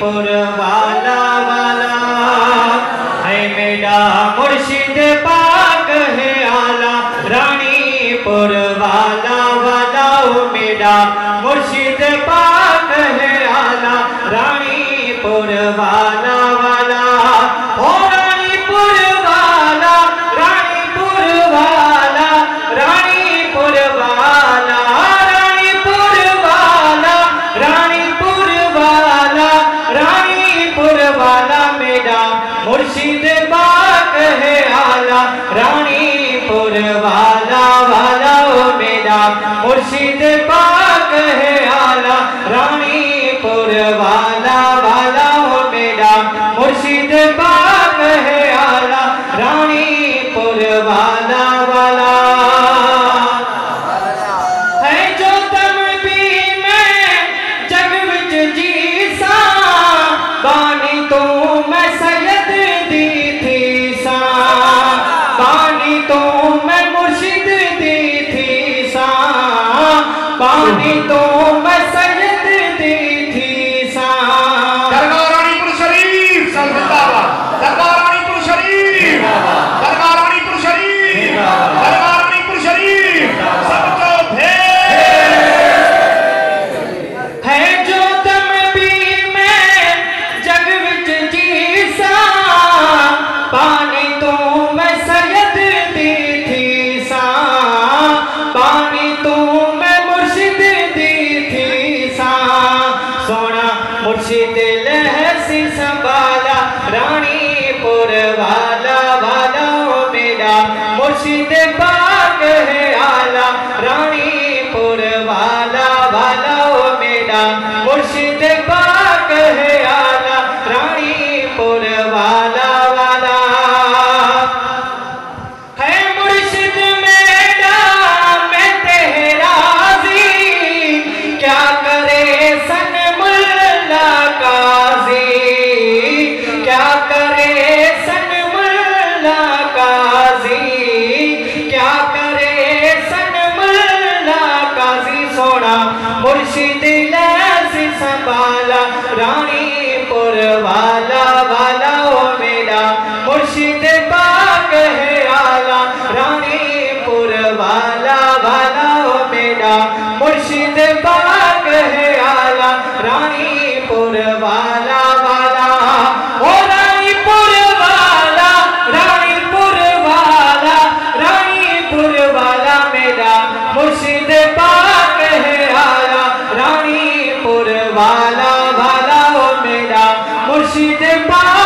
रानीपुर वाला वाला है मेरा मुर्शिद पाक है आला। रानीपुर वाला वाला ओ मेरा मुर्शिद पाक है आला। रानीपुर वाला वाला ओ रानीपुर वाला, रानीपुर वाला, रानीपुर वाला, रानीपुर वाला, रानीपुर वाला, रानीपुर वाला मेरा मुर्शिद पाक है आला। रानीपुर वाला वाला ओ मेरा मुर्शिद पाक है आला। रानीपुर वाला वाला ओ मेरा मुर्शिद पाक है आला। रानीपुर वाला वाला है जो तम भी मैं जग विच जीसा। बानी तो मैं सैयद दी थी सा, बानी तो मैं मुर्शिद दी थी सा, बानी तो मैं सैयद दी थी सा। दरगाह रानीपुर शरीफ जिंदाबाद, दरगाह रानीपुर शरीफ, दरगाह रानीपुर शरीफ, दरगाह रानीपुर शरीफ सबको है जो दम भी मैं जग विच जीसा। पानी तो मैं सैयद दी थी सा, पानी तो मैं मुर्शिद दी थी सा। सोना मुर्शिद लहसी संभाला। रानीपुर वाला वाला ओ मेरा मुर्शिद पाक है आला। रानीपुर वाला वाला ओ मेरा मुर्शिद पाक है आला। रानीपुर वाला वाला है मुर्शिद मेरा मैं तेरा जी। क्या करे सन मुल्ला काजी, क्या करे सन मुल्ला काजी, क्या करे सन मुल्ला काजी। सोना मुर्शिद लहसी संभाला। रानीपुर वाला वाला ओ मेरा मुर्शिद पाक है आला। रानीपुर वाला वाला ओ मेरा मुर्शिद पाक है आला। रानीपुर वाला वाला ओ रानीपुर वाला, रानीपुर वाला, रानीपुर वाला मेरा मुर्शिद पाक है आला। रानीपुर वाला वाला ओ मेरा मुर्शिद पाक